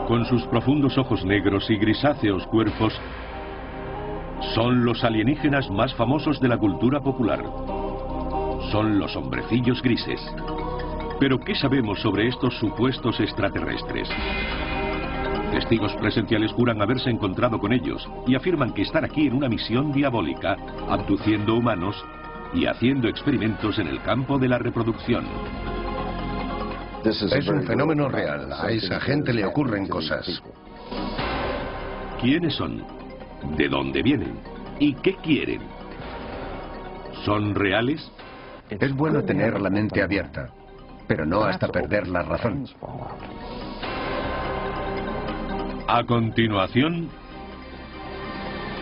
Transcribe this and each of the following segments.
Con sus profundos ojos negros y grisáceos cuerpos, son los alienígenas más famosos de la cultura popular. Son los hombrecillos grises. Pero ¿qué sabemos sobre estos supuestos extraterrestres? Testigos presenciales juran haberse encontrado con ellos y afirman que están aquí en una misión diabólica, abduciendo humanos y haciendo experimentos en el campo de la reproducción. Es un fenómeno real. A esa gente le ocurren cosas. ¿Quiénes son? ¿De dónde vienen? ¿Y qué quieren? ¿Son reales? Es bueno tener la mente abierta, pero no hasta perder la razón. A continuación,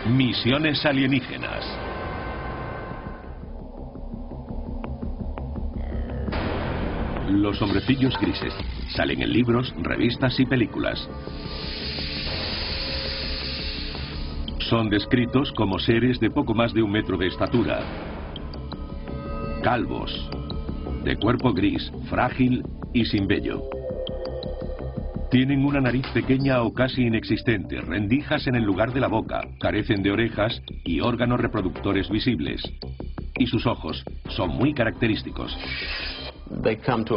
misiones alienígenas. Los hombrecillos grises salen en libros, revistas y películas. Son descritos como seres de poco más de 1 metro de estatura, calvos, de cuerpo gris, frágil y sin vello. Tienen una nariz pequeña o casi inexistente, rendijas en el lugar de la boca, carecen de orejas y órganos reproductores visibles. Y sus ojos son muy característicos.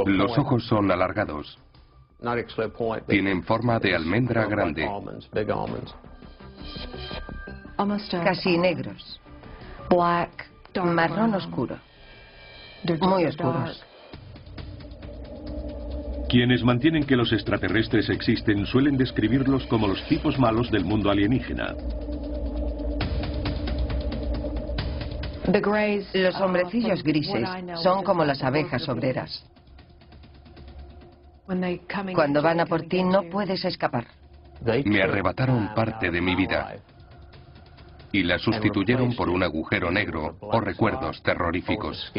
Los ojos son alargados. Tienen forma de almendra grande. Casi negros. Marrón oscuro. Muy oscuros. Quienes mantienen que los extraterrestres existen suelen describirlos como los tipos malos del mundo alienígena. Los hombrecillos grises son como las abejas obreras. Cuando van a por ti no puedes escapar. Me arrebataron parte de mi vida y la sustituyeron por un agujero negro o recuerdos terroríficos.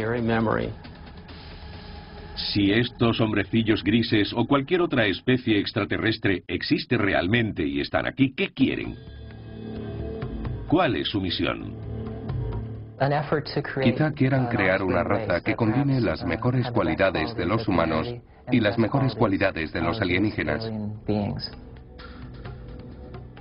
Si estos hombrecillos grises o cualquier otra especie extraterrestre existe realmente y están aquí, ¿qué quieren? ¿Cuál es su misión? Quizá quieran crear una raza que combine las mejores cualidades de los humanos y las mejores cualidades de los alienígenas.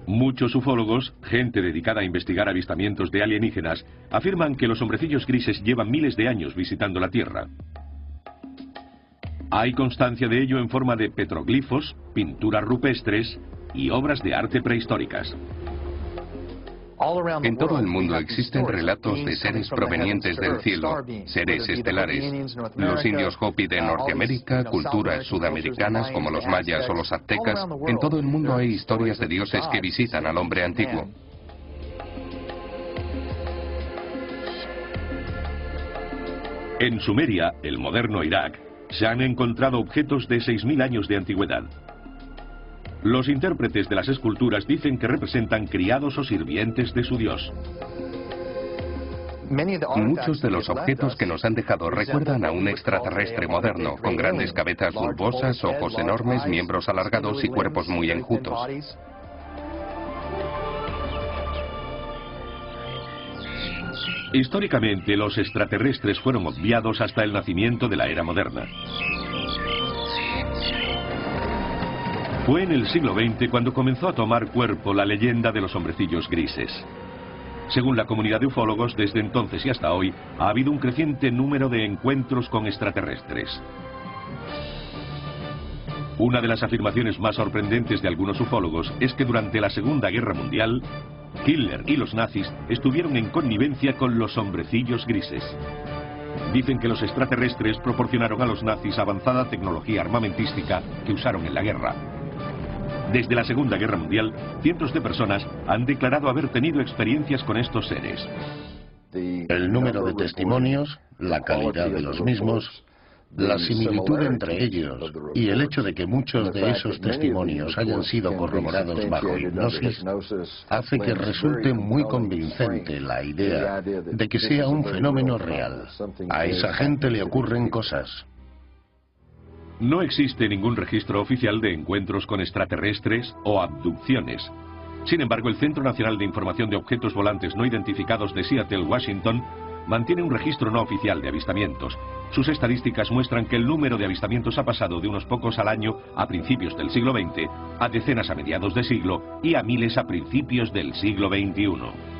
Muchos ufólogos, gente dedicada a investigar avistamientos de alienígenas, afirman que los hombrecillos grises llevan miles de años visitando la Tierra. Hay constancia de ello en forma de petroglifos, pinturas rupestres y obras de arte prehistóricas. En todo el mundo existen relatos de seres provenientes del cielo, seres estelares. Los indios Hopi de Norteamérica, culturas sudamericanas como los mayas o los aztecas. En todo el mundo hay historias de dioses que visitan al hombre antiguo. En Sumeria, el moderno Irak, se han encontrado objetos de 6.000 años de antigüedad. Los intérpretes de las esculturas dicen que representan criados o sirvientes de su dios. Muchos de los objetos que nos han dejado recuerdan a un extraterrestre moderno, con grandes cabezas bulbosas, ojos enormes, miembros alargados y cuerpos muy enjutos. Históricamente, los extraterrestres fueron obviados hasta el nacimiento de la era moderna. Fue en el siglo XX cuando comenzó a tomar cuerpo la leyenda de los hombrecillos grises. Según la comunidad de ufólogos, desde entonces y hasta hoy, ha habido un creciente número de encuentros con extraterrestres. Una de las afirmaciones más sorprendentes de algunos ufólogos es que durante la Segunda Guerra Mundial, Hitler y los nazis estuvieron en connivencia con los hombrecillos grises. Dicen que los extraterrestres proporcionaron a los nazis avanzada tecnología armamentística que usaron en la guerra. Desde la Segunda Guerra Mundial, cientos de personas han declarado haber tenido experiencias con estos seres. El número de testimonios, la calidad de los mismos, la similitud entre ellos y el hecho de que muchos de esos testimonios hayan sido corroborados bajo hipnosis hace que resulte muy convincente la idea de que sea un fenómeno real. A esa gente le ocurren cosas. No existe ningún registro oficial de encuentros con extraterrestres o abducciones. Sin embargo, el Centro Nacional de Información de Objetos Volantes No Identificados de Seattle, Washington, mantiene un registro no oficial de avistamientos. Sus estadísticas muestran que el número de avistamientos ha pasado de unos pocos al año a principios del siglo XX, a decenas a mediados de siglo y a miles a principios del siglo XXI.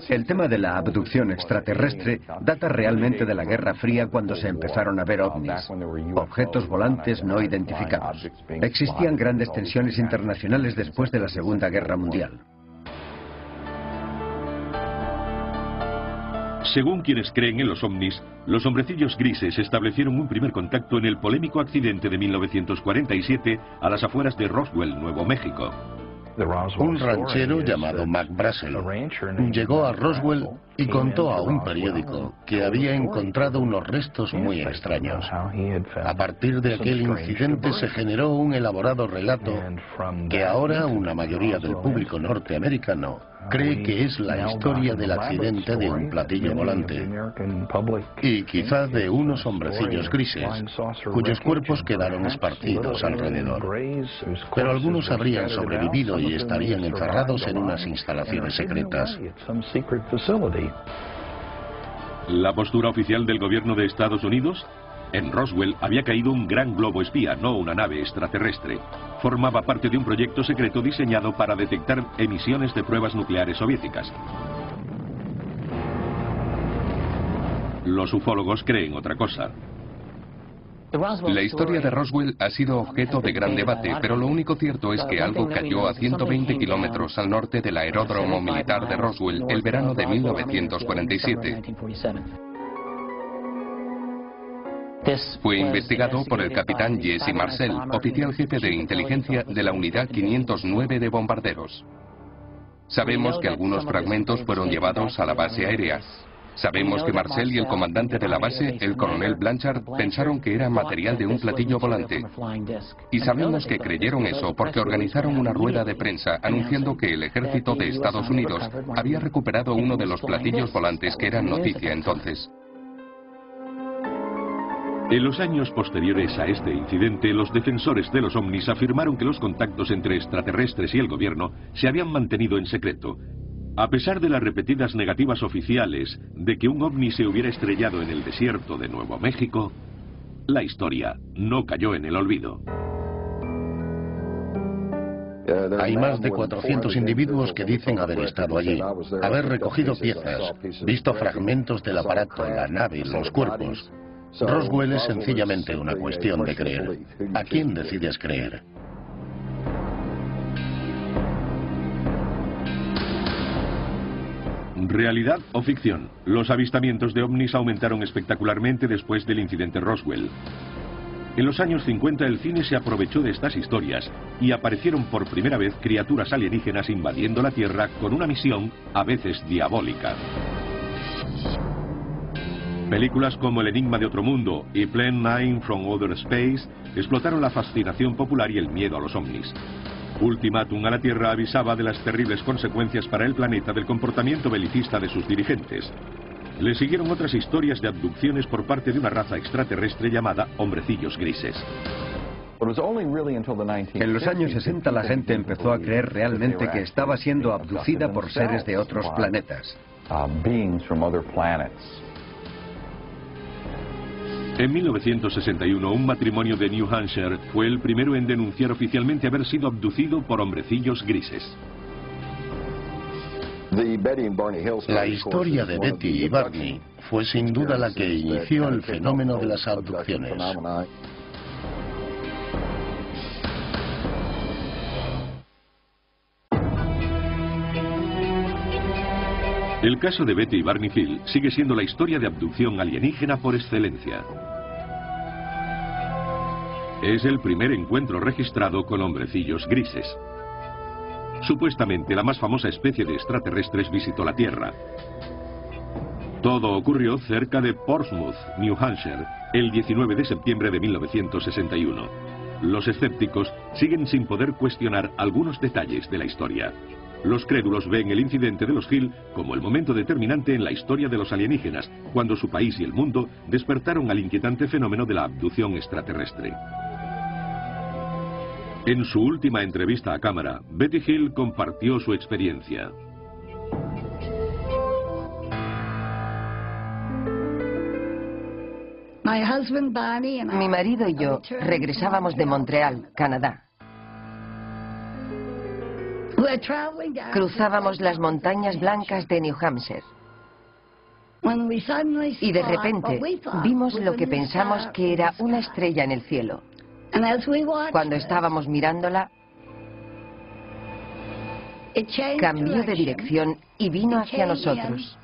El tema de la abducción extraterrestre data realmente de la Guerra Fría, cuando se empezaron a ver ovnis, objetos volantes no identificados. Existían grandes tensiones internacionales después de la Segunda Guerra Mundial. Según quienes creen en los ovnis, los hombrecillos grises establecieron un primer contacto en el polémico accidente de 1947 a las afueras de Roswell, Nuevo México. Un ranchero llamado Mac Brazel llegó a Roswell y contó a un periódico que había encontrado unos restos muy extraños. A partir de aquel incidente se generó un elaborado relato que ahora una mayoría del público norteamericano cree que es la historia del accidente de un platillo volante y quizá de unos hombrecillos grises cuyos cuerpos quedaron esparcidos alrededor. Pero algunos habrían sobrevivido y estarían encerrados en unas instalaciones secretas. ¿La postura oficial del gobierno de Estados Unidos? En Roswell había caído un gran globo espía, no una nave extraterrestre. Formaba parte de un proyecto secreto diseñado para detectar emisiones de pruebas nucleares soviéticas. Los ufólogos creen otra cosa. La historia de Roswell ha sido objeto de gran debate, pero lo único cierto es que algo cayó a 120 kilómetros al norte del aeródromo militar de Roswell el verano de 1947. Fue investigado por el capitán Jesse Marcel, oficial jefe de inteligencia de la Unidad 509 de bombarderos. Sabemos que algunos fragmentos fueron llevados a la base aérea. Sabemos que Marcel y el comandante de la base, el coronel Blanchard, pensaron que era material de un platillo volante. Y sabemos que creyeron eso porque organizaron una rueda de prensa anunciando que el ejército de Estados Unidos había recuperado uno de los platillos volantes que eran noticia entonces. En los años posteriores a este incidente, los defensores de los ovnis afirmaron que los contactos entre extraterrestres y el gobierno se habían mantenido en secreto. A pesar de las repetidas negativas oficiales de que un ovni se hubiera estrellado en el desierto de Nuevo México, la historia no cayó en el olvido. Hay más de 400 individuos que dicen haber estado allí, haber recogido piezas, visto fragmentos del aparato, la nave, los cuerpos. Roswell es sencillamente una cuestión de creer. ¿A quién decides creer? ¿Realidad o ficción? Los avistamientos de ovnis aumentaron espectacularmente después del incidente Roswell. En los años 50 el cine se aprovechó de estas historias y aparecieron por primera vez criaturas alienígenas invadiendo la Tierra con una misión a veces diabólica. Películas como El enigma de otro mundo y Plan 9 from Outer Space explotaron la fascinación popular y el miedo a los ovnis. Ultimátum a la Tierra avisaba de las terribles consecuencias para el planeta del comportamiento belicista de sus dirigentes. Le siguieron otras historias de abducciones por parte de una raza extraterrestre llamada hombrecillos grises. En los años 60 la gente empezó a creer realmente que estaba siendo abducida por seres de otros planetas. En 1961, un matrimonio de New Hampshire fue el primero en denunciar oficialmente haber sido abducido por hombrecillos grises. La historia de Betty y Barney fue sin duda la que inició el fenómeno de las abducciones. El caso de Betty y Barney Hill sigue siendo la historia de abducción alienígena por excelencia. Es el primer encuentro registrado con hombrecillos grises. Supuestamente la más famosa especie de extraterrestres visitó la Tierra. Todo ocurrió cerca de Portsmouth, New Hampshire, el 19 de septiembre de 1961. Los escépticos siguen sin poder cuestionar algunos detalles de la historia. Los crédulos ven el incidente de los Hill como el momento determinante en la historia de los alienígenas, cuando su país y el mundo despertaron al inquietante fenómeno de la abducción extraterrestre. En su última entrevista a cámara, Betty Hill compartió su experiencia. Mi marido y yo regresábamos de Montreal, Canadá. Cruzábamos las montañas blancas de New Hampshire. Y de repente vimos lo que pensamos que era una estrella en el cielo. Cuando estábamos mirándola, cambió de dirección y vino hacia nosotros.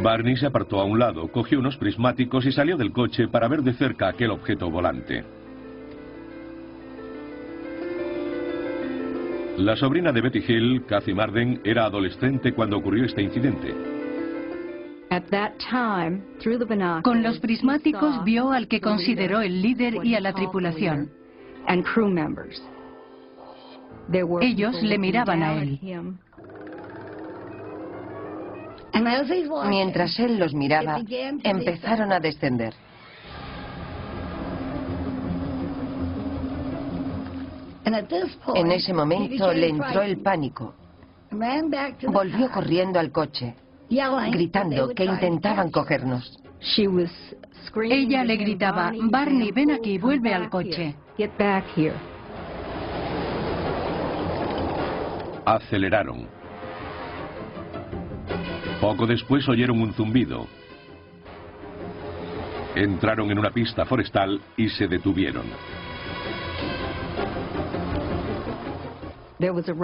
Barney se apartó a un lado, cogió unos prismáticos y salió del coche para ver de cerca aquel objeto volante. La sobrina de Betty Hill, Kathy Marden, era adolescente cuando ocurrió este incidente. Con los prismáticos vio al que consideró el líder y a la tripulación. Ellos le miraban a él. Mientras él los miraba, empezaron a descender. En ese momento le entró el pánico. Volvió corriendo al coche, gritando que intentaban cogernos. Ella le gritaba: Barney, ven aquí, vuelve al coche. Aceleraron. Poco después oyeron un zumbido. Entraron en una pista forestal y se detuvieron.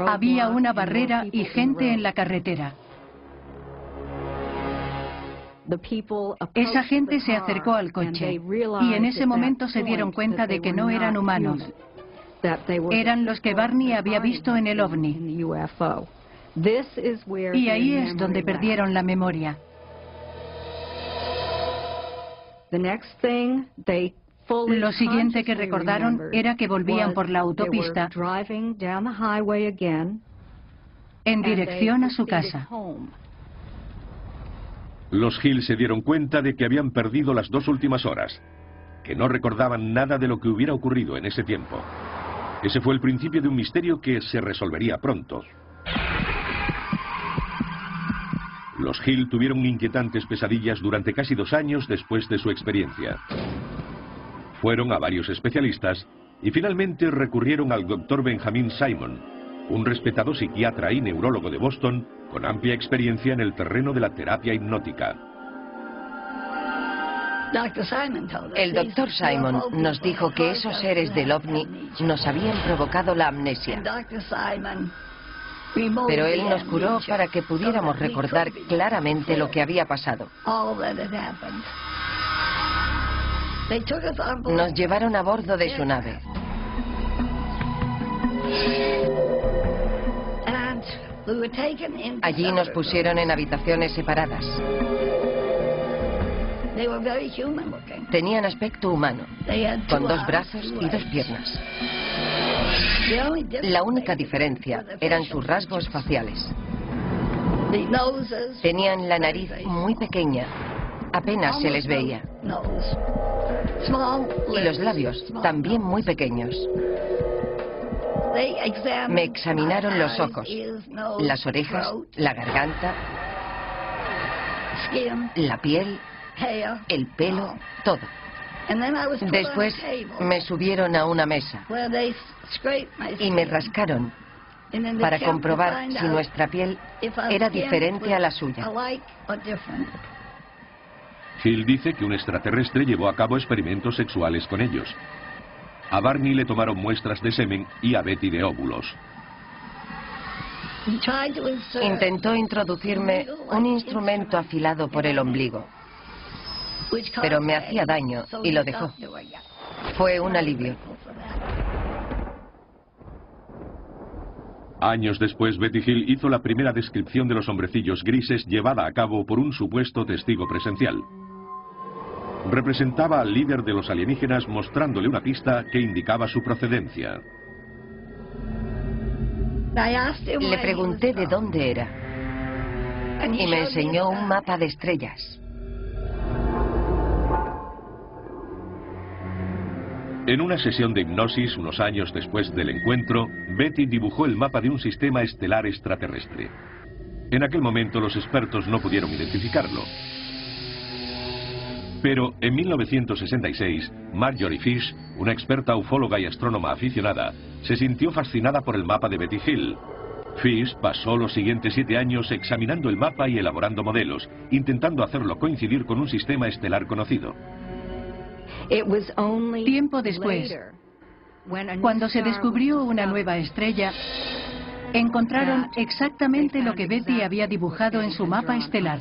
Había una barrera y gente en la carretera. Esa gente se acercó al coche y en ese momento se dieron cuenta de que no eran humanos. Eran los que Barney había visto en el ovni. Y ahí es donde perdieron la memoria. Lo siguiente que recordaron era que volvían por la autopista en dirección a su casa. Los Hill se dieron cuenta de que habían perdido las 2 últimas horas, que no recordaban nada de lo que hubiera ocurrido en ese tiempo. Ese fue el principio de un misterio que se resolvería pronto. Los Hill tuvieron inquietantes pesadillas durante casi 2 años después de su experiencia. Fueron a varios especialistas y finalmente recurrieron al Dr. Benjamin Simon, un respetado psiquiatra y neurólogo de Boston con amplia experiencia en el terreno de la terapia hipnótica. El Dr. Simon nos dijo que esos seres del ovni nos habían provocado la amnesia. Pero él nos curó para que pudiéramos recordar claramente lo que había pasado. Nos llevaron a bordo de su nave. Allí nos pusieron en habitaciones separadas. Tenían aspecto humano, con 2 brazos y 2 piernas. La única diferencia eran sus rasgos faciales. Tenían la nariz muy pequeña, apenas se les veía. Y los labios, también muy pequeños. Me examinaron los ojos, las orejas, la garganta, la piel, el pelo, todo. Después me subieron a una mesa y me rascaron para comprobar si nuestra piel era diferente a la suya. Hill dice que un extraterrestre llevó a cabo experimentos sexuales con ellos. A Barney le tomaron muestras de semen y a Betty de óvulos. Intentó introducirme un instrumento afilado por el ombligo, pero me hacía daño y lo dejó. Fue un alivio. Años después, Betty Hill hizo la primera descripción de los hombrecillos grises llevada a cabo por un supuesto testigo presencial. Representaba al líder de los alienígenas mostrándole una pista que indicaba su procedencia. Le pregunté de dónde era y me enseñó un mapa de estrellas. En una sesión de hipnosis, unos años después del encuentro, Betty dibujó el mapa de un sistema estelar extraterrestre. En aquel momento los expertos no pudieron identificarlo. Pero en 1966, Marjorie Fish, una experta ufóloga y astrónoma aficionada, se sintió fascinada por el mapa de Betty Hill. Fish pasó los siguientes 7 años examinando el mapa y elaborando modelos, intentando hacerlo coincidir con un sistema estelar conocido. Tiempo después, cuando se descubrió una nueva estrella, encontraron exactamente lo que Betty había dibujado en su mapa estelar.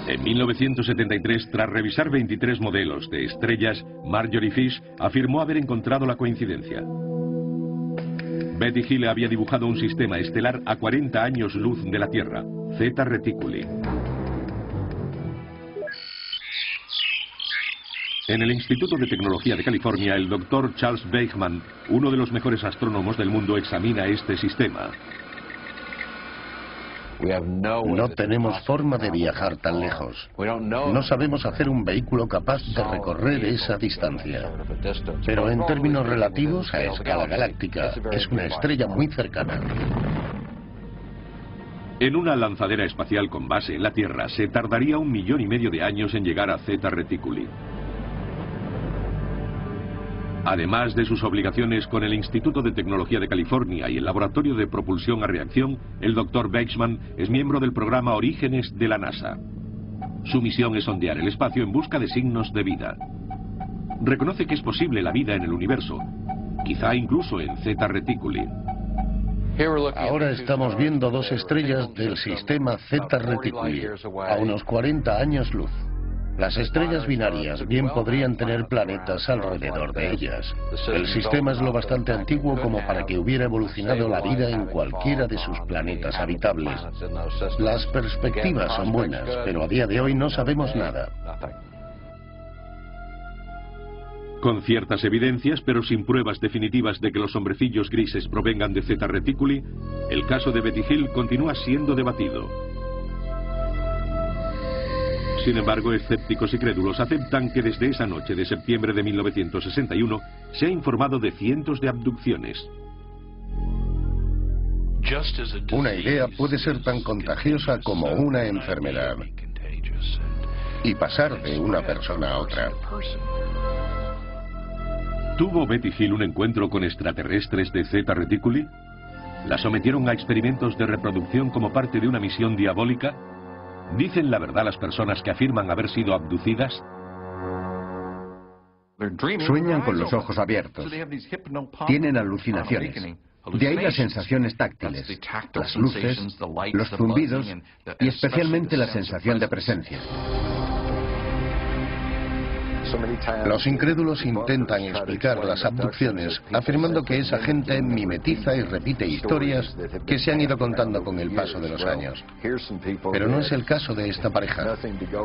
En 1973, tras revisar 23 modelos de estrellas, Marjorie Fish afirmó haber encontrado la coincidencia. Betty Hill había dibujado un sistema estelar a 40 años luz de la Tierra, Zeta Reticuli. En el Instituto de Tecnología de California, el Dr. Charles Weichmann, uno de los mejores astrónomos del mundo, examina este sistema. No tenemos forma de viajar tan lejos. No sabemos hacer un vehículo capaz de recorrer esa distancia. Pero en términos relativos a escala galáctica, es una estrella muy cercana. En una lanzadera espacial con base en la Tierra, se tardaría 1,5 millones de años en llegar a Zeta Reticuli. Además de sus obligaciones con el Instituto de Tecnología de California y el Laboratorio de Propulsión a Reacción, el Dr. Weichmann es miembro del programa Orígenes de la NASA. Su misión es sondear el espacio en busca de signos de vida. Reconoce que es posible la vida en el universo, quizá incluso en Zeta Reticuli. Ahora estamos viendo 2 estrellas del sistema Zeta Reticuli, a unos 40 años luz. Las estrellas binarias bien podrían tener planetas alrededor de ellas. El sistema es lo bastante antiguo como para que hubiera evolucionado la vida en cualquiera de sus planetas habitables. Las perspectivas son buenas, pero a día de hoy no sabemos nada. Con ciertas evidencias, pero sin pruebas definitivas de que los hombrecillos grises provengan de Zeta Reticuli, el caso de Betty Hill continúa siendo debatido. Sin embargo, escépticos y crédulos aceptan que desde esa noche de septiembre de 1961 se ha informado de cientos de abducciones. Una idea puede ser tan contagiosa como una enfermedad y pasar de una persona a otra. ¿Tuvo Betty Hill un encuentro con extraterrestres de Zeta Reticuli? ¿La sometieron a experimentos de reproducción como parte de una misión diabólica? ¿Dicen la verdad las personas que afirman haber sido abducidas? Sueñan con los ojos abiertos. Tienen alucinaciones. De ahí las sensaciones táctiles, las luces, los zumbidos y especialmente la sensación de presencia. Los incrédulos intentan explicar las abducciones afirmando que esa gente mimetiza y repite historias que se han ido contando con el paso de los años. Pero no es el caso de esta pareja.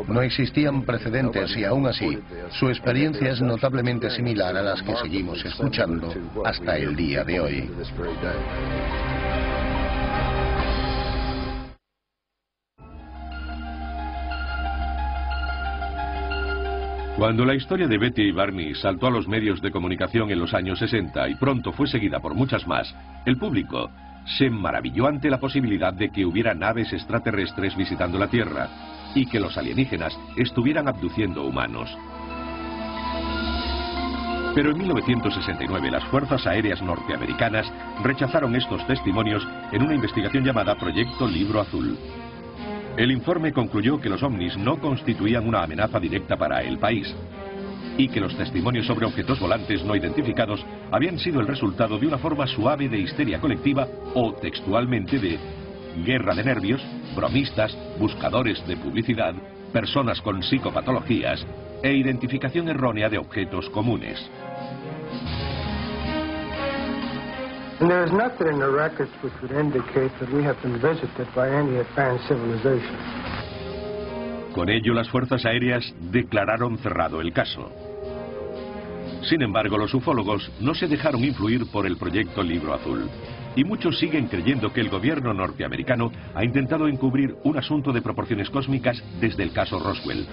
No existían precedentes y aún así, su experiencia es notablemente similar a las que seguimos escuchando hasta el día de hoy. Cuando la historia de Betty y Barney saltó a los medios de comunicación en los años 60 y pronto fue seguida por muchas más, el público se maravilló ante la posibilidad de que hubiera naves extraterrestres visitando la Tierra y que los alienígenas estuvieran abduciendo humanos. Pero en 1969 las Fuerzas Aéreas Norteamericanas rechazaron estos testimonios en una investigación llamada Proyecto Libro Azul. El informe concluyó que los ovnis no constituían una amenaza directa para el país y que los testimonios sobre objetos volantes no identificados habían sido el resultado de una forma suave de histeria colectiva o, textualmente, de guerra de nervios, bromistas, buscadores de publicidad, personas con psicopatologías e identificación errónea de objetos comunes. And there is nothing in the records which would indicate that we have been visited by any advanced civilization. Con ello, las fuerzas aéreas declararon cerrado el caso. Sin embargo, los ufólogos no se dejaron influir por el proyecto Libro Azul. Y muchos siguen creyendo que el gobierno norteamericano ha intentado encubrir un asunto de proporciones cósmicas desde el caso Roswell.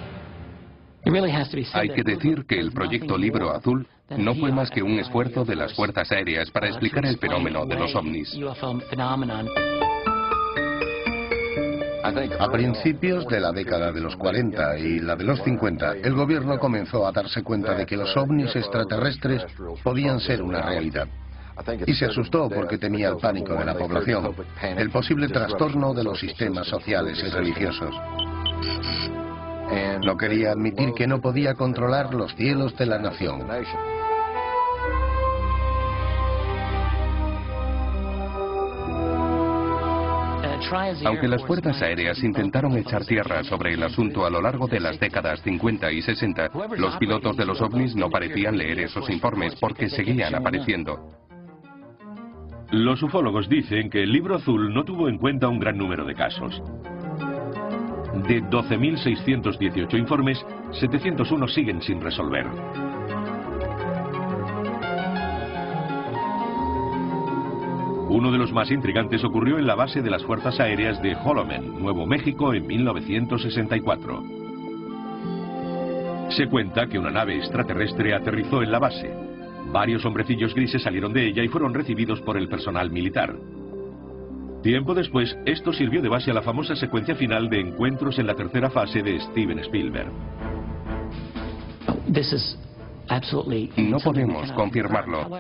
Hay que decir que el proyecto Libro Azul no fue más que un esfuerzo de las fuerzas aéreas para explicar el fenómeno de los ovnis. A principios de la década de los 40 y la de los 50, el gobierno comenzó a darse cuenta de que los ovnis extraterrestres podían ser una realidad. Y se asustó porque temía el pánico de la población, el posible trastorno de los sistemas sociales y religiosos. No quería admitir que no podía controlar los cielos de la nación. Aunque las fuerzas aéreas intentaron echar tierra sobre el asunto a lo largo de las décadas 50 y 60, los pilotos de los ovnis no parecían leer esos informes porque seguían apareciendo. Los ufólogos dicen que el libro azul no tuvo en cuenta un gran número de casos. De 12.618 informes, 701 siguen sin resolver. Uno de los más intrigantes ocurrió en la base de las Fuerzas Aéreas de Holloman, Nuevo México, en 1964. Se cuenta que una nave extraterrestre aterrizó en la base. Varios hombrecillos grises salieron de ella y fueron recibidos por el personal militar. Tiempo después, esto sirvió de base a la famosa secuencia final de Encuentros en la tercera fase de Steven Spielberg. No podemos confirmarlo.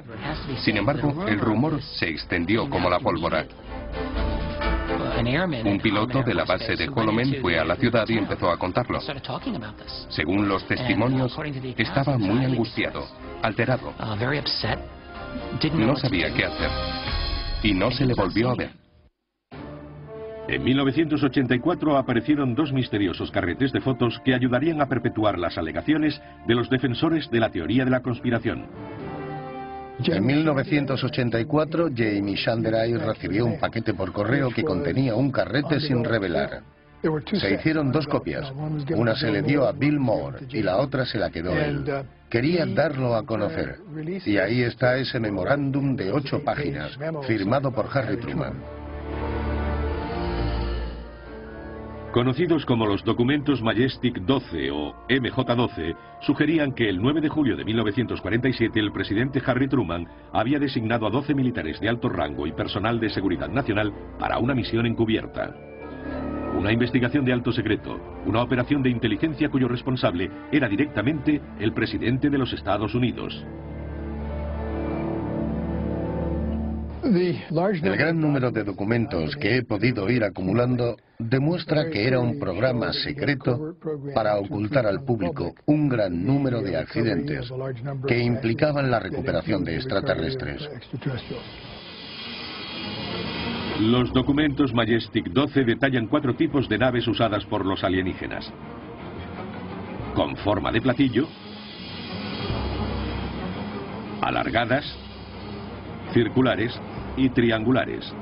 Sin embargo, el rumor se extendió como la pólvora. Un piloto de la base de Holloman fue a la ciudad y empezó a contarlo. Según los testimonios, estaba muy angustiado, alterado. No sabía qué hacer. Y no se le volvió a ver. En 1984 aparecieron dos misteriosos carretes de fotos que ayudarían a perpetuar las alegaciones de los defensores de la teoría de la conspiración. En 1984, Jamie Shanderai recibió un paquete por correo que contenía un carrete sin revelar. Se hicieron dos copias. Una se le dio a Bill Moore y la otra se la quedó él. Quería darlo a conocer. Y ahí está ese memorándum de 8 páginas, firmado por Harry Truman. Conocidos como los documentos Majestic 12 o MJ-12, sugerían que el 9 de julio de 1947 el presidente Harry Truman había designado a 12 militares de alto rango y personal de seguridad nacional para una misión encubierta. Una investigación de alto secreto, una operación de inteligencia cuyo responsable era directamente el presidente de los Estados Unidos. El gran número de documentos que he podido ir acumulando demuestra que era un programa secreto para ocultar al público un gran número de accidentes que implicaban la recuperación de extraterrestres. Los documentos Majestic 12 detallan 4 tipos de naves usadas por los alienígenas. Con forma de platillo, alargadas, circulares y triangulares.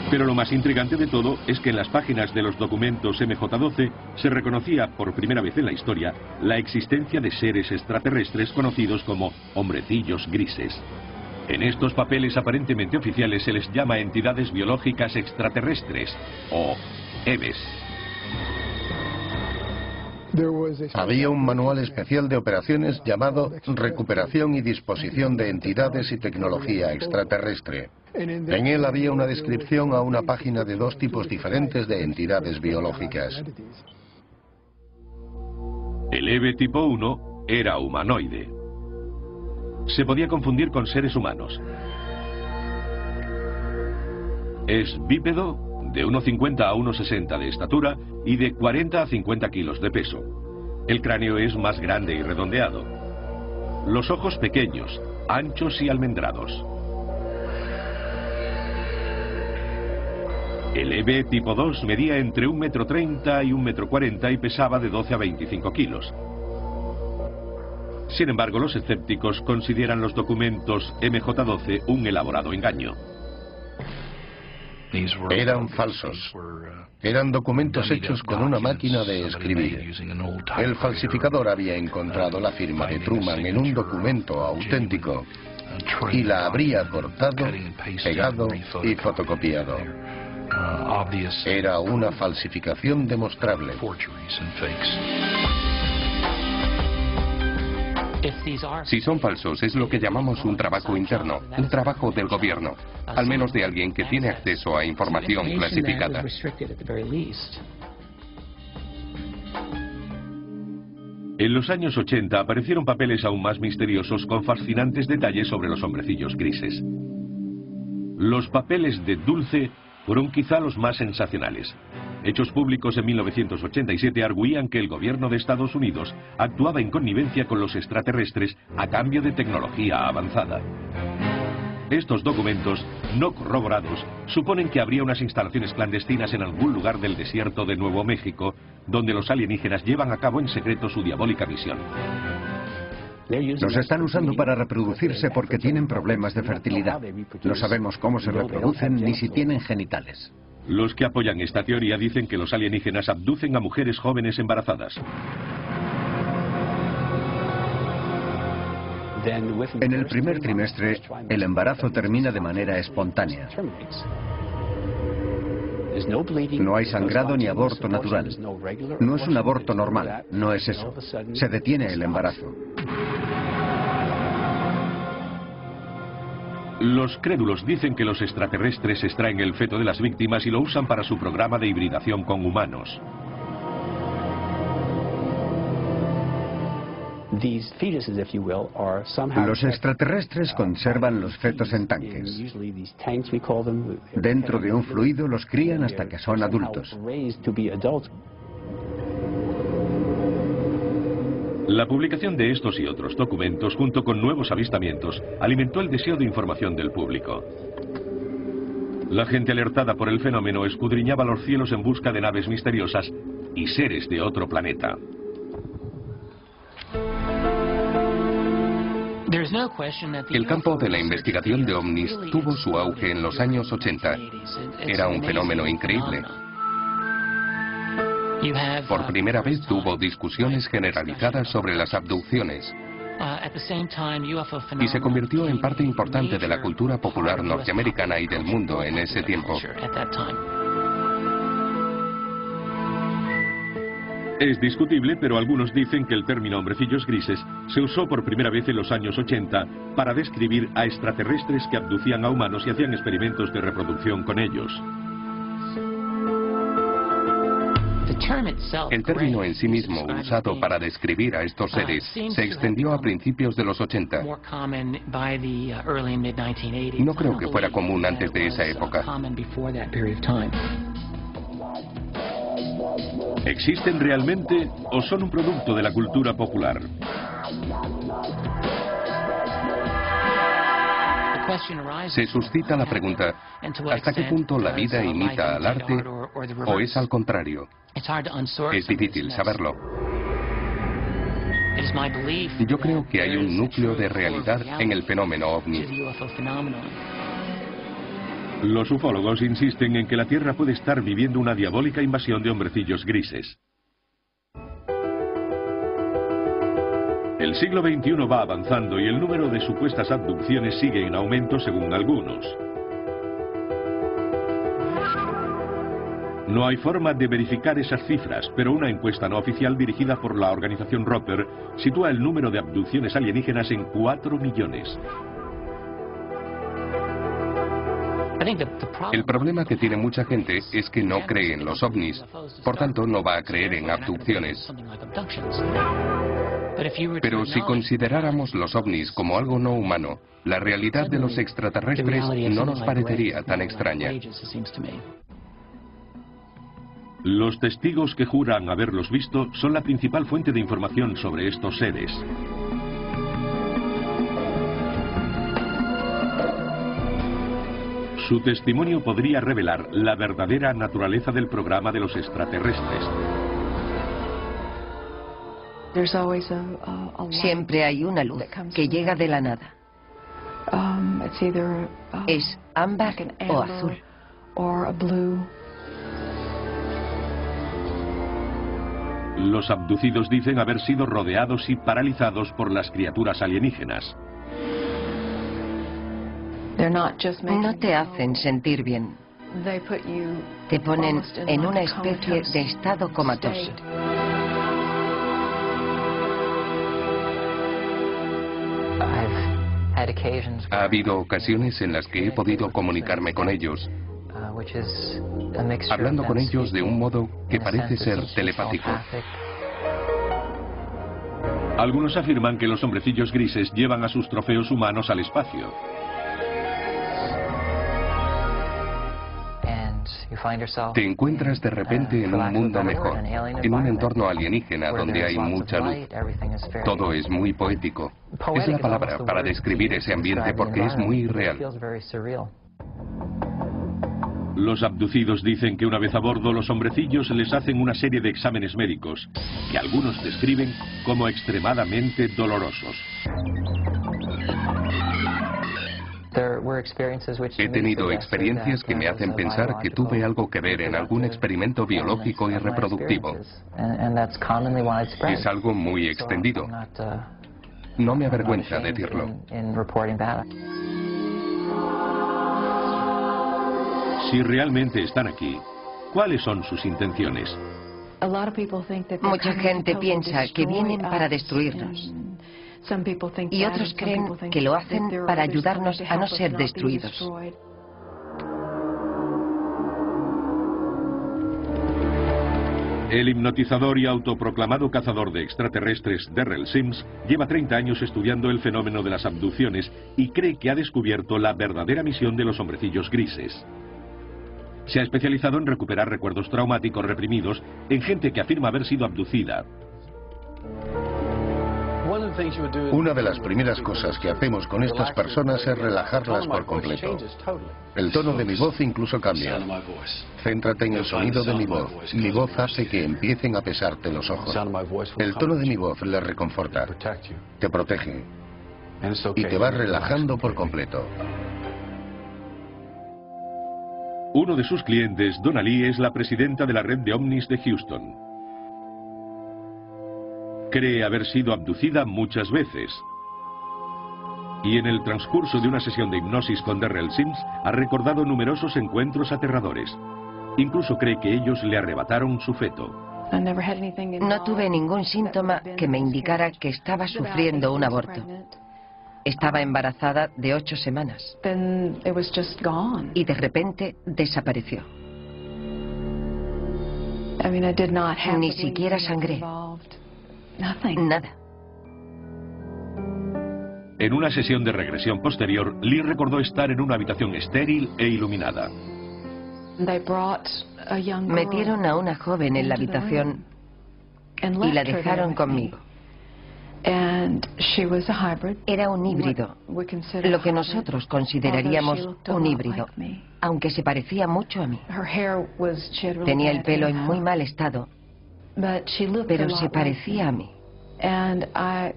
Pero lo más intrigante de todo es que en las páginas de los documentos MJ-12 se reconocía por primera vez en la historia la existencia de seres extraterrestres conocidos como hombrecillos grises. En estos papeles aparentemente oficiales se les llama entidades biológicas extraterrestres o EBES. Había un manual especial de operaciones llamado Recuperación y Disposición de Entidades y Tecnología Extraterrestre. En él había una descripción a una página de 2 tipos diferentes de entidades biológicas. El EBE tipo 1 era humanoide. Se podía confundir con seres humanos. Es bípedo, de 1,50 a 1,60 de estatura y de 40 a 50 kilos de peso. El cráneo es más grande y redondeado. Los ojos pequeños, anchos y almendrados. El EBE tipo 2 medía entre 1,30 m y 1,40 m y pesaba de 12 a 25 kilos. Sin embargo, los escépticos consideran los documentos MJ-12 un elaborado engaño. Eran falsos. Eran documentos hechos con una máquina de escribir. El falsificador había encontrado la firma de Truman en un documento auténtico y la habría cortado, pegado y fotocopiado. Era una falsificación demostrable. Si son falsos, es lo que llamamos un trabajo interno, un trabajo del gobierno, al menos de alguien que tiene acceso a información clasificada. En los años 80 aparecieron papeles aún más misteriosos con fascinantes detalles sobre los hombrecillos grises. Los papeles de Dulce fueron quizá los más sensacionales. Hechos públicos en 1987 arguían que el gobierno de Estados Unidos actuaba en connivencia con los extraterrestres a cambio de tecnología avanzada. Estos documentos, no corroborados, suponen que habría unas instalaciones clandestinas en algún lugar del desierto de Nuevo México, donde los alienígenas llevan a cabo en secreto su diabólica misión. Los están usando para reproducirse porque tienen problemas de fertilidad. No sabemos cómo se reproducen ni si tienen genitales. Los que apoyan esta teoría dicen que los alienígenas abducen a mujeres jóvenes embarazadas. En el primer trimestre, el embarazo termina de manera espontánea. No hay sangrado ni aborto natural. No es un aborto normal, no es eso. Se detiene el embarazo. Los crédulos dicen que los extraterrestres extraen el feto de las víctimas y lo usan para su programa de hibridación con humanos. Los extraterrestres conservan los fetos en tanques. Dentro de un fluido los crían hasta que son adultos. La publicación de estos y otros documentos, junto con nuevos avistamientos, alimentó el deseo de información del público. La gente alertada por el fenómeno escudriñaba los cielos en busca de naves misteriosas y seres de otro planeta. El campo de la investigación de ovnis tuvo su auge en los años 80. Era un fenómeno increíble. Por primera vez tuvo discusiones generalizadas sobre las abducciones y se convirtió en parte importante de la cultura popular norteamericana y del mundo en ese tiempo. Es discutible, pero algunos dicen que el término hombrecillos grises se usó por primera vez en los años 80 para describir a extraterrestres que abducían a humanos y hacían experimentos de reproducción con ellos. El término en sí mismo, usado para describir a estos seres, se extendió a principios de los 80. No creo que fuera común antes de esa época. ¿Existen realmente o son un producto de la cultura popular? Se suscita la pregunta, ¿hasta qué punto la vida imita al arte o es al contrario? Es difícil saberlo. Yo creo que hay un núcleo de realidad en el fenómeno ovni. Los ufólogos insisten en que la Tierra puede estar viviendo una diabólica invasión de hombrecillos grises. El siglo XXI va avanzando y el número de supuestas abducciones sigue en aumento según algunos. No hay forma de verificar esas cifras, pero una encuesta no oficial dirigida por la organización Roper sitúa el número de abducciones alienígenas en 4 millones. El problema que tiene mucha gente es que no cree en los ovnis, por tanto no va a creer en abducciones. Pero si consideráramos los ovnis como algo no humano, la realidad de los extraterrestres no nos parecería tan extraña. Los testigos que juran haberlos visto son la principal fuente de información sobre estos seres. Su testimonio podría revelar la verdadera naturaleza del programa de los extraterrestres. Siempre hay una luz que llega de la nada. Es ámbar o azul. Los abducidos dicen haber sido rodeados y paralizados por las criaturas alienígenas. No te hacen sentir bien. Te ponen en una especie de estado comatoso. Ha habido ocasiones en las que he podido comunicarme con ellos, hablando con ellos de un modo que parece ser telepático. Algunos afirman que los hombrecillos grises llevan a sus trofeos humanos al espacio. Te encuentras de repente en un mundo mejor, en un entorno alienígena donde hay mucha luz. Todo es muy poético. Es la palabra para describir ese ambiente porque es muy real. Los abducidos dicen que una vez a bordo los hombrecillos les hacen una serie de exámenes médicos que algunos describen como extremadamente dolorosos. He tenido experiencias que me hacen pensar que tuve algo que ver en algún experimento biológico y reproductivo. Es algo muy extendido. No me avergüenza decirlo. Si realmente están aquí, ¿cuáles son sus intenciones? Mucha gente piensa que vienen para destruirnos. Y otros creen que lo hacen para ayudarnos a no ser destruidos. El hipnotizador y autoproclamado cazador de extraterrestres Darrell Sims lleva 30 años estudiando el fenómeno de las abducciones y cree que ha descubierto la verdadera misión de los hombrecillos grises. Se ha especializado en recuperar recuerdos traumáticos reprimidos en gente que afirma haber sido abducida. Una de las primeras cosas que hacemos con estas personas es relajarlas por completo. El tono de mi voz incluso cambia. Céntrate en el sonido de mi voz. Mi voz hace que empiecen a pesarte los ojos. El tono de mi voz les reconforta, te protege y te va relajando por completo. Uno de sus clientes, Donna Lee, es la presidenta de la red de ovnis de Houston. Cree haber sido abducida muchas veces. Y en el transcurso de una sesión de hipnosis con Darrell Sims ha recordado numerosos encuentros aterradores. Incluso cree que ellos le arrebataron su feto. No tuve ningún síntoma que me indicara que estaba sufriendo un aborto. Estaba embarazada de 8 semanas. Y de repente desapareció. Ni siquiera sangré. Nada. En una sesión de regresión posterior, Lee recordó estar en una habitación estéril e iluminada. Metieron a una joven en la habitación y la dejaron conmigo. Era un híbrido, lo que nosotros consideraríamos un híbrido, aunque se parecía mucho a mí. Tenía el pelo en muy mal estado, pero se parecía a mí.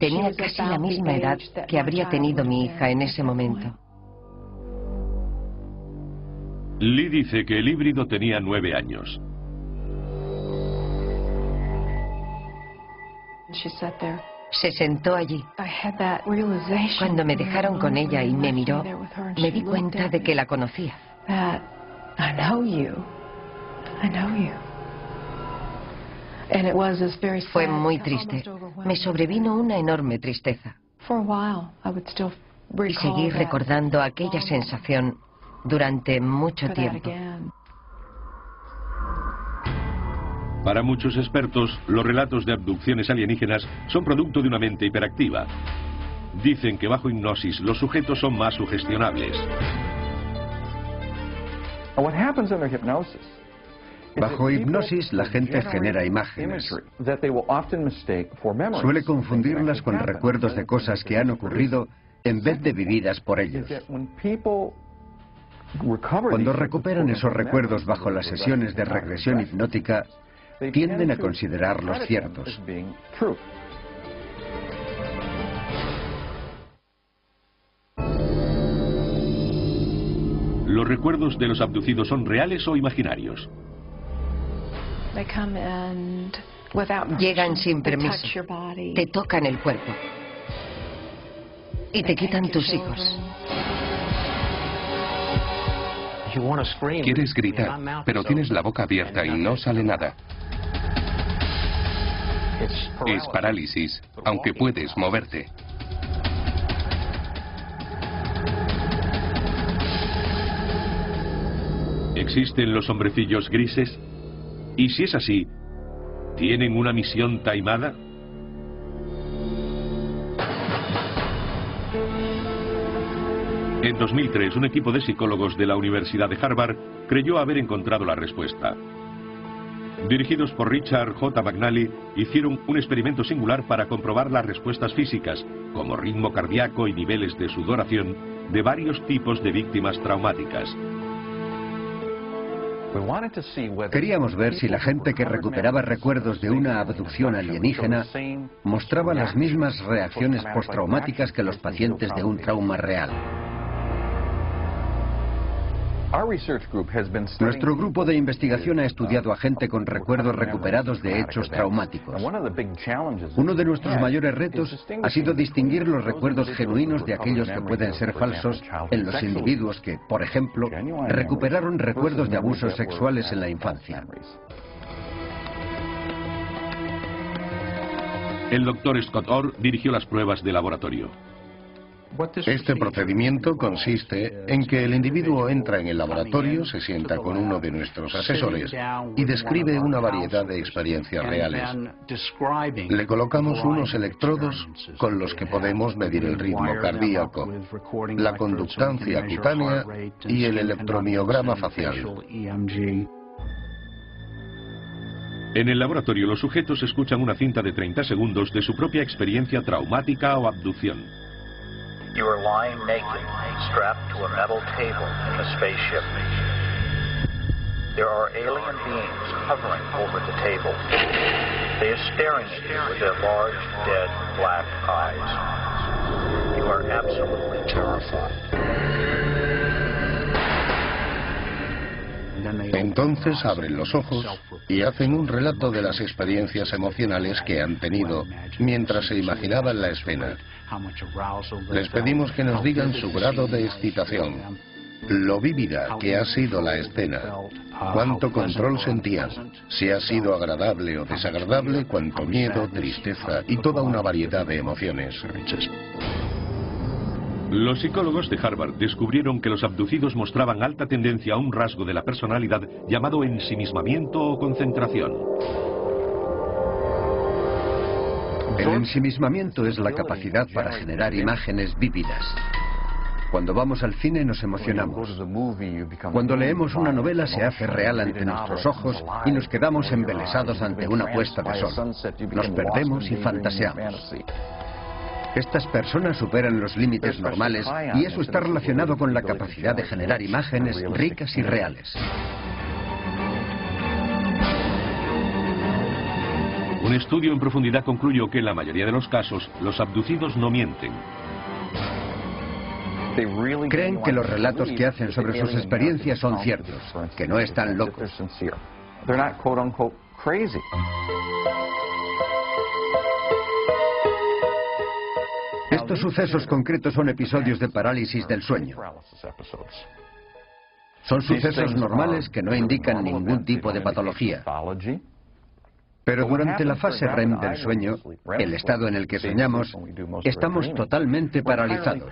Tenía casi la misma edad que habría tenido mi hija en ese momento. Lee dice que el híbrido tenía 9 años. Se sentó allí. Cuando me dejaron con ella y me miró, me di cuenta de que la conocía. Fue muy triste. Me sobrevino una enorme tristeza. Y seguí recordando aquella sensación durante mucho tiempo. Para muchos expertos, los relatos de abducciones alienígenas son producto de una mente hiperactiva. Dicen que bajo hipnosis los sujetos son más sugestionables. Bajo hipnosis la gente genera imágenes. Suele confundirlas con recuerdos de cosas que han ocurrido en vez de vividas por ellos. Cuando recuperan esos recuerdos bajo las sesiones de regresión hipnótica, tienden a considerarlos ciertos. ¿Los recuerdos de los abducidos son reales o imaginarios? Llegan sin permiso, te tocan el cuerpo y te quitan tus hijos. Quieres gritar, pero tienes la boca abierta y no sale nada. Es parálisis, aunque puedes moverte. ¿Existen los hombrecillos grises? Y si es así, ¿tienen una misión taimada? En 2003, un equipo de psicólogos de la Universidad de Harvard creyó haber encontrado la respuesta. Dirigidos por Richard J. McNally, hicieron un experimento singular para comprobar las respuestas físicas, como ritmo cardíaco y niveles de sudoración, de varios tipos de víctimas traumáticas. Queríamos ver si la gente que recuperaba recuerdos de una abducción alienígena mostraba las mismas reacciones postraumáticas que los pacientes de un trauma real. Nuestro grupo de investigación ha estudiado a gente con recuerdos recuperados de hechos traumáticos. Uno de nuestros mayores retos ha sido distinguir los recuerdos genuinos de aquellos que pueden ser falsos en los individuos que, por ejemplo, recuperaron recuerdos de abusos sexuales en la infancia. El Dr. Scott Orr dirigió las pruebas de laboratorio. Este procedimiento consiste en que el individuo entra en el laboratorio, se sienta con uno de nuestros asesores y describe una variedad de experiencias reales. Le colocamos unos electrodos con los que podemos medir el ritmo cardíaco, la conductancia cutánea y el electromiograma facial. En el laboratorio, los sujetos escuchan una cinta de 30 segundos de su propia experiencia traumática o abducción. You are lying naked, strapped to a metal table in the spaceship. There are alien beings hovering over the table. They are staring at you with their large, dead, black eyes. You are absolutely terrified. Entonces abren los ojos y hacen un relato de las experiencias emocionales que han tenido mientras se imaginaban la escena. Les pedimos que nos digan su grado de excitación, lo vívida que ha sido la escena, cuánto control sentían, si ha sido agradable o desagradable, cuánto miedo, tristeza y toda una variedad de emociones. Los psicólogos de Harvard descubrieron que los abducidos mostraban alta tendencia a un rasgo de la personalidad llamado ensimismamiento o concentración. El ensimismamiento es la capacidad para generar imágenes vívidas. Cuando vamos al cine nos emocionamos. Cuando leemos una novela se hace real ante nuestros ojos y nos quedamos embelesados ante una puesta de sol. Nos perdemos y fantaseamos. Estas personas superan los límites normales y eso está relacionado con la capacidad de generar imágenes ricas y reales. Un estudio en profundidad concluyó que en la mayoría de los casos los abducidos no mienten. Creen que los relatos que hacen sobre sus experiencias son ciertos, que no están locos. Estos sucesos concretos son episodios de parálisis del sueño. Son sucesos normales que no indican ningún tipo de patología. Pero durante la fase REM del sueño, el estado en el que soñamos, estamos totalmente paralizados.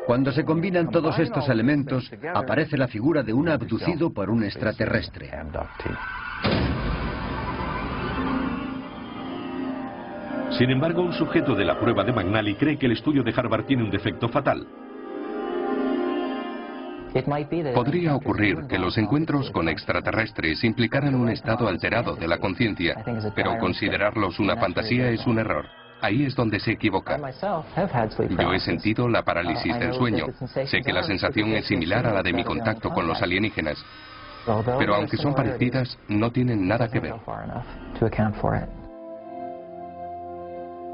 Cuando se combinan todos estos elementos, aparece la figura de un abducido por un extraterrestre. Sin embargo, un sujeto de la prueba de McNally cree que el estudio de Harvard tiene un defecto fatal. Podría ocurrir que los encuentros con extraterrestres implicaran un estado alterado de la conciencia, pero considerarlos una fantasía es un error. Ahí es donde se equivoca. Yo he sentido la parálisis del sueño. Sé que la sensación es similar a la de mi contacto con los alienígenas. Pero aunque son parecidas, no tienen nada que ver.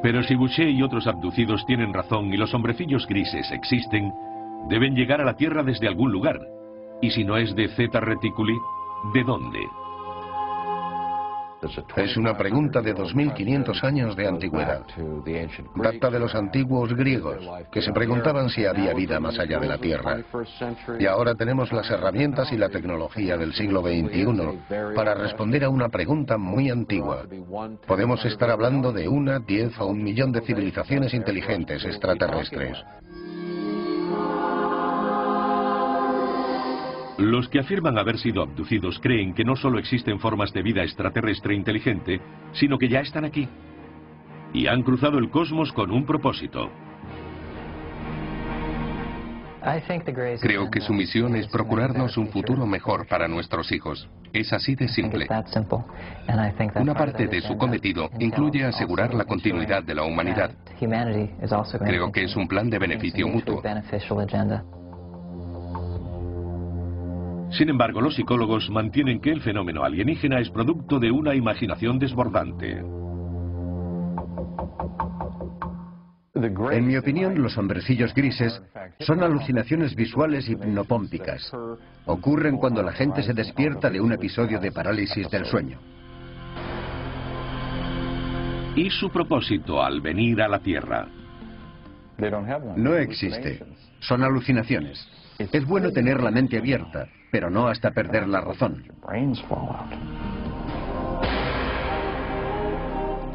Pero si Boucher y otros abducidos tienen razón y los hombrecillos grises existen, deben llegar a la Tierra desde algún lugar. Y si no es de Zeta Reticuli, ¿de dónde? Es una pregunta de 2500 años de antigüedad. Data de los antiguos griegos, que se preguntaban si había vida más allá de la Tierra. Y ahora tenemos las herramientas y la tecnología del siglo XXI para responder a una pregunta muy antigua. Podemos estar hablando de 1, 10 o 1 millón de civilizaciones inteligentes extraterrestres. Los que afirman haber sido abducidos creen que no solo existen formas de vida extraterrestre inteligente, sino que ya están aquí. Y han cruzado el cosmos con un propósito. Creo que su misión es procurarnos un futuro mejor para nuestros hijos. Es así de simple. Una parte de su cometido incluye asegurar la continuidad de la humanidad. Creo que es un plan de beneficio mutuo. Sin embargo, los psicólogos mantienen que el fenómeno alienígena es producto de una imaginación desbordante. En mi opinión, los hombrecillos grises son alucinaciones visuales hipnopómpicas. Ocurren cuando la gente se despierta de un episodio de parálisis del sueño. ¿Y su propósito al venir a la Tierra? No existe. Son alucinaciones. Es bueno tener la mente abierta, pero no hasta perder la razón.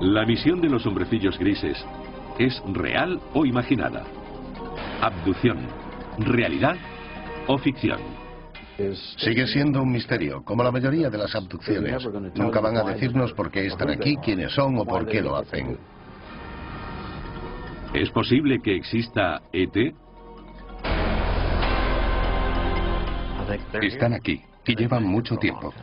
La misión de los hombrecillos grises ¿es real o imaginada? ¿Abducción, realidad o ficción? Sigue siendo un misterio, como la mayoría de las abducciones. Nunca van a decirnos por qué están aquí, quiénes son o por qué lo hacen. ¿Es posible que exista ET? Están aquí y llevan mucho tiempo.